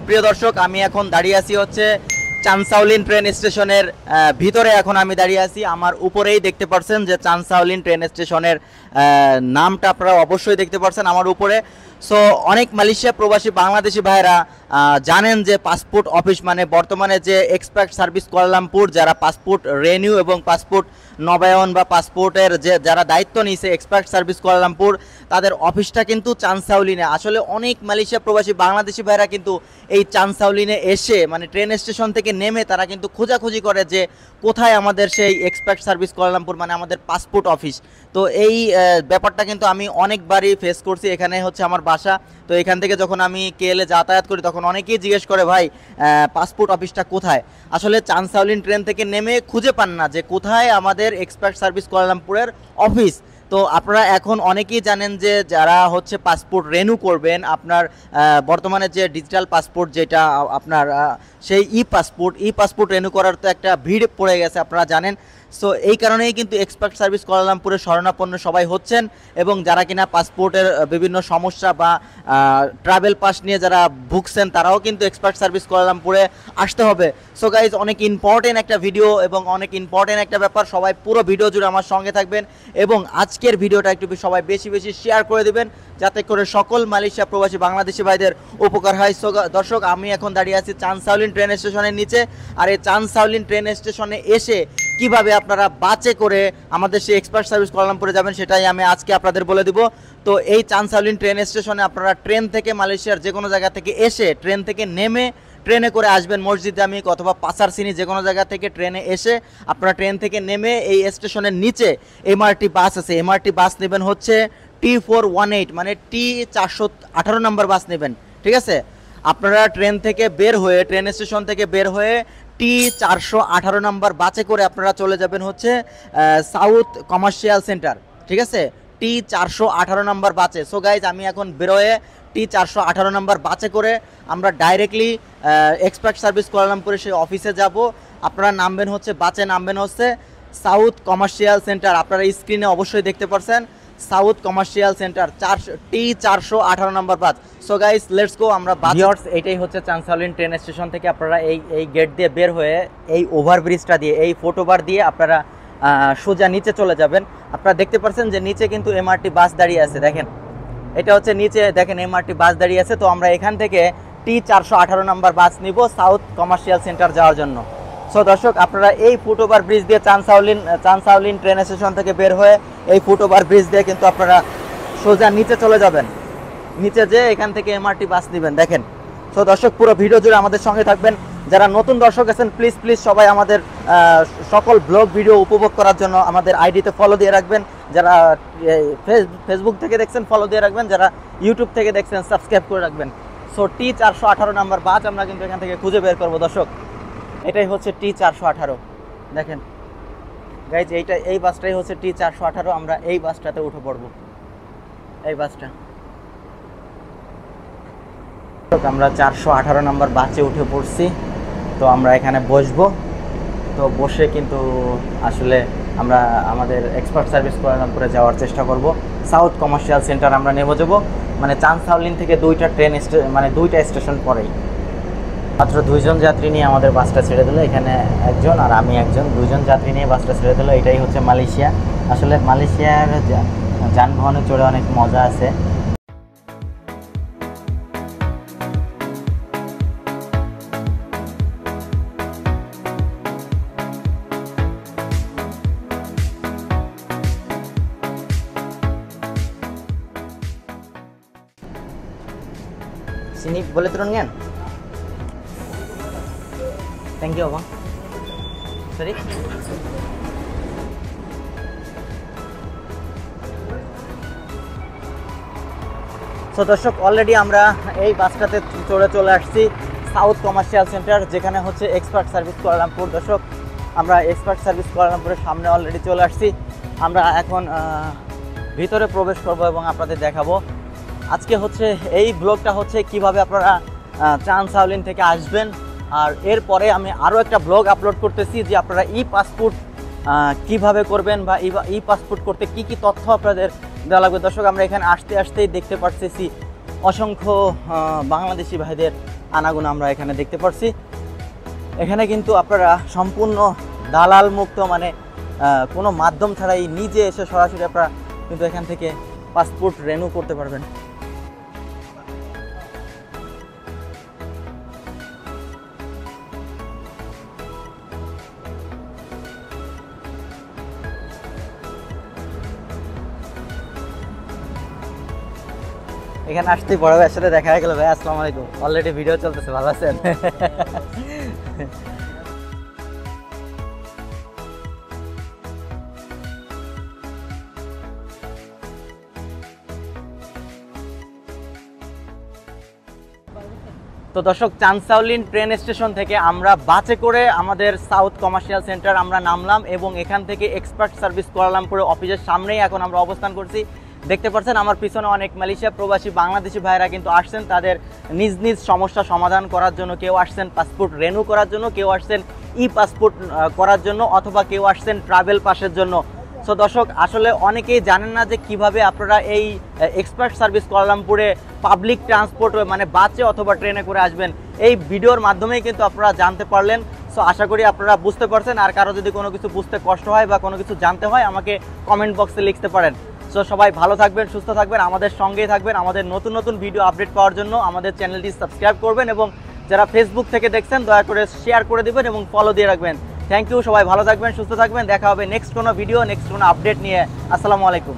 প্রিয় দর্শক, আমি এখন দাঁড়িয়ে আছি হচ্ছে চানসাওলিন ট্রেন স্টেশনের ভিতরে। এখন আমি দাঁড়িয়ে আছি, আমার উপরেই দেখতে পাচ্ছেন যে চানসাওলিন ট্রেন স্টেশনের নামটা আপনারা অবশ্যই দেখতে পাচ্ছেন আমার উপরে। সো অনেক মালয়েশিয়া প্রবাসী বাংলাদেশি ভাইরা জানেন যে পাসপোর্ট অফিস মানে বর্তমানে যে এক্সপার্ট সার্ভিস কুয়ালালামপুর, যারা পাসপোর্ট রেনিউ এবং পাসপোর্ট নবায়ন বা পাসপোর্টের যে যারা দায়িত্ব নিয়েছে এক্সপার্ট সার্ভিস কুয়ালালামপুর, তাদের অফিসটা কিন্তু চানসাওলিনে। আসলে অনেক মালয়েশিয়া প্রবাসী বাংলাদেশি ভাইরা কিন্তু এই চানসাওলিনে এসে মানে ট্রেন স্টেশন থেকে নেমে তারা কিন্তু খোঁজাখুঁজি করে যে কোথায় আমাদের সেই এক্সপার্ট সার্ভিস কুয়ালালামপুর মানে আমাদের পাসপোর্ট অফিস। তো এই ব্যাপারটা কিন্তু আমি অনেকবারই ফেস করছি। এখানে হচ্ছে আমার বাসা, তো এখান থেকে যখন আমি কেএলএ যাতায়াত করি তখন অনেকেই জিজ্ঞেস করে ভাই পাসপোর্ট অফিসটা কোথায়। আসলে চানসাওলিন ট্রেন থেকে নেমে খুঁজে পান না যে কোথায় আমাদের এক্সপার্ট সার্ভিস কুয়ালালামপুরের অফিস। তো আপনারা এখন অনেকেই জানেন যে যারা হচ্ছে পাসপোর্ট রেনিউ করবেন, আপনার বর্তমানে যে ডিজিটাল পাসপোর্ট যেটা আপনার সেই ই পাসপোর্ট রেনিউ করার তো একটা ভিড় পড়ে গেছে আপনারা জানেন। সো এই কারণেই কিন্তু এক্সপার্ট সার্ভিস কুয়ালালামপুরে শরণাপন্ন সবাই হচ্ছেন, এবং যারা কিনা পাসপোর্টের বিভিন্ন সমস্যা বা ট্রাভেল পাস নিয়ে যারা ভুগছেন তারাও কিন্তু এক্সপার্ট সার্ভিস কুয়ালালামপুরে আসতে হবে। সো গাইজ, অনেক ইম্পর্টেন্ট একটা ভিডিও এবং অনেক ইম্পর্টেন্ট একটা ব্যাপার, সবাই পুরো ভিডিও জুড়ে আমার সঙ্গে থাকবেন এবং আজকের ভিডিওটা একটু সবাই বেশি বেশি শেয়ার করে দেবেন যাতে করে সকল মালয়েশিয়া প্রবাসী বাংলাদেশি ভাইদের উপকার হয়। সো দর্শক, আমি এখন দাঁড়িয়ে আছি চানসাওলিন ট্রেন স্টেশনের নিচে, আর এই চানসাওলিন ট্রেন স্টেশনে এসে কিভাবে আপনারা বাসে করে আমাদের সেই এক্সপার্ট সার্ভিস কুয়ালালামপুরে যাবেন সেটাই আমি আজকে আপনাদের বলে দিব। তো এই চানসাওলিন ট্রেন স্টেশনে আপনারা ট্রেন থেকে মালয়েশিয়ার যে কোনো জায়গা থেকে এসে ট্রেন থেকে নেমে ট্রেনে করে আসবেন মসজিদে আমি অথবা পাসারসিনি যে কোনো জায়গা থেকে ট্রেনে এসে আপনারা ট্রেন থেকে নেমে এই স্টেশনের নিচে এমআরটি বাস আছে, এমআরটি বাস নেবেন হচ্ছে T418 মানে T418 নম্বর বাস নেবেন, ঠিক আছে। আপনারা ট্রেন থেকে বের হয়ে ট্রেন স্টেশন থেকে বের হয়ে T418 নম্বর বাসে করে আপনারা চলে যাবেন হচ্ছে সাউথ কমার্শিয়াল সেন্টার, ঠিক আছে, T418 নম্বর বাসে। সো গাইজ, আমি এখন বেরোয়ে T418 নম্বর বাসে করে আমরা ডাইরেক্টলি এক্সপার্ট সার্ভিস কুয়ালালামপুরে সেই অফিসে যাব। আপনারা নামবেন হচ্ছে বাসে নামবেন হচ্ছে সাউথ কমার্শিয়াল সেন্টার, আপনারা স্ক্রিনে অবশ্যই দেখতে পাচ্ছেন south commercial centre T418 number bus. So guys, let's go. আমরা ভিউয়ার্স, এটাই হচ্ছে চানসাওলিন ট্রেন স্টেশন থেকে আপনারা এই গেট দিয়ে বের হয়ে এই ওভারব্রিজটা দিয়ে এই ফুটওভার দিয়ে আপনারা সোজা নিচে চলে যাবেন। আপনারা দেখতে পাচ্ছেন যে নিচে কিন্তু এমআরটি বাস দাঁড়িয়ে আছে, দেখেন এটা হচ্ছে নিচে দেখেন এমআরটি বাস দাঁড়িয়ে আছে। তো আমরা এখান থেকে T418 নম্বর বাস নিব সাউথ কমার্শিয়াল সেন্টার যাওয়ার জন্য। সো দর্শক, আপনারা এই ফুটওভার ব্রিজ দিয়ে চানসাওলিন ট্রেন স্টেশন থেকে বের হয়ে এই ফুটওভার ব্রিজ দিয়ে কিন্তু আপনারা সোজা নিচে চলে যাবেন, নিচে যে এখান থেকে এমআরটি বাস নেবেন দেখেন। সো দর্শক, পুরো ভিডিও জুড়ে আমাদের সঙ্গে থাকবেন। যারা নতুন দর্শক আছেন প্লিজ সবাই আমাদের সকল ব্লগ ভিডিও উপভোগ করার জন্য আমাদের আইডিতে ফলো দিয়ে রাখবেন। যারা ফেসবুক থেকে দেখছেন ফলো দিয়ে রাখবেন, যারা ইউটিউব থেকে দেখছেন সাবস্ক্রাইব করে রাখবেন। সো T418 নম্বর বাস আমরা কিন্তু এখান থেকে খুঁজে বের করবো দর্শক। এটাই হচ্ছে T418, দেখেন গাইজ, এই বাসটাই হচ্ছে T418। আমরা এই বাসটাতে উঠে পড়বো, এই বাসটা। আমরা 418 নম্বর বাসে উঠে পড়ছি। তো আমরা এখানে বসবো, তো বসে কিন্তু আসলে আমরা আমাদের এক্সপার্ট সার্ভিস কুয়ালালামপুরে যাওয়ার চেষ্টা করব। সাউথ কমার্শিয়াল সেন্টার আমরা নেমে যাব, মানে চানসাওলিন থেকে দুইটা স্টেশন পরেই। মাত্র 2 জন যাত্রী নিয়ে আমাদের বাসটা ছেড়ে দিল, এখানে একজন আর আমি একজন, 2 জন যাত্রী নিয়ে বাসটা ছেড়ে দিল। এটাই হচ্ছে মালয়েশিয়া। আসলে মালয়েশিয়ার যানবাহনে চড়ে অনেক মজা আছে। Sini boleh turun kan? Thank you abang. Sorry. So দর্শক, অলরেডি আমরা এই বাসটাতে চলে আসছি সাউথ কমার্শিয়াল সেন্টার, যেখানে হচ্ছে এক্সপার্ট সার্ভিস কুয়ালালামপুর। দর্শক, আমরা এক্সপার্ট সার্ভিস কুয়ালালামপুরের সামনে অলরেডি চলে আসছি। আমরা এখন ভিতরে প্রবেশ করব এবং আপনাদের দেখাবো। আজকে হচ্ছে এই ব্লগটা হচ্ছে কিভাবে আপনারা চানসাওলিন থেকে আসবেন, আর এরপরে আমি আরও একটা ব্লগ আপলোড করতেছি যে আপনারা ই পাসপোর্ট কিভাবে করবেন বা ই পাসপোর্ট করতে কি কি তথ্য আপনাদের দেওয়া লাগবে। দর্শক, আমরা এখানে আসতেই দেখতে পাচ্ছি অসংখ্য বাংলাদেশি ভাইদের আনাগোনা আমরা এখানে দেখতে পাচ্ছি। এখানে কিন্তু আপনারা সম্পূর্ণ দালাল মুক্ত, মানে কোনো মাধ্যম ছাড়াই নিজে এসে সরাসরি আপনারা কিন্তু এখান থেকে পাসপোর্ট রিনিউ করতে পারবেন। এখানে আসতেই বড় ভাইয়ের সাথে দেখা হয়ে গেল। ভাই আসসালামু আলাইকুম, অলরেডি ভিডিও চলতেছে, ভালো আছেন? তো দর্শক, চানসাউলিন ট্রেন স্টেশন থেকে আমরা বাসে করে আমাদের সাউথ কমার্শিয়াল সেন্টার আমরা নামলাম এবং এখান থেকে এক্সপার্ট সার্ভিস কুয়ালালামপুর অফিসের সামনেই এখন আমরা অবস্থান করছি। দেখতে পাচ্ছেন আমার পিছনে অনেক মালয়েশিয়া প্রবাসী বাংলাদেশি ভাইরা কিন্তু আসছেন তাদের নিজ নিজ সমস্যা সমাধান করার জন্য। কেউ আসছেন পাসপোর্ট রিনিউ করার জন্য, কেউ আসছেন ই পাসপোর্ট করার জন্য, অথবা কেউ আসছেন ট্রাভেল পাসের জন্য। সো দর্শক, আসলে অনেকেই জানেন না যে কিভাবে আপনারা এই এক্সপার্ট সার্ভিস কুয়ালালামপুরে পাবলিক ট্রান্সপোর্ট মানে বাসে অথবা ট্রেনে করে আসবেন। এই ভিডিওর মাধ্যমেই কিন্তু আপনারা জানতে পারলেন। সো আশা করি আপনারা বুঝতে পারছেন। আর কারো যদি কোনো কিছু বুঝতে কষ্ট হয় বা কোনো কিছু জানতে হয় আমাকে কমেন্ট বক্সে লিখতে পারেন। সো সবাই ভালো থাকবেন, সুস্থ থাকবেন, আমাদের সঙ্গেই থাকবেন। আমাদের নতুন নতুন ভিডিও আপডেট পাওয়ার জন্য আমাদের চ্যানেলটি সাবস্ক্রাইব করবেন এবং যারা ফেসবুক থেকে দেখছেন দয়া করে শেয়ার করে দিবেন এবং ফলো দিয়ে রাখবেন। থ্যাংক ইউ, সবাই ভালো থাকবেন, সুস্থ থাকবেন। দেখা হবে নেক্সট কোনো ভিডিও, নেক্সট কোনো আপডেট নিয়ে। আসসালামু আলাইকুম।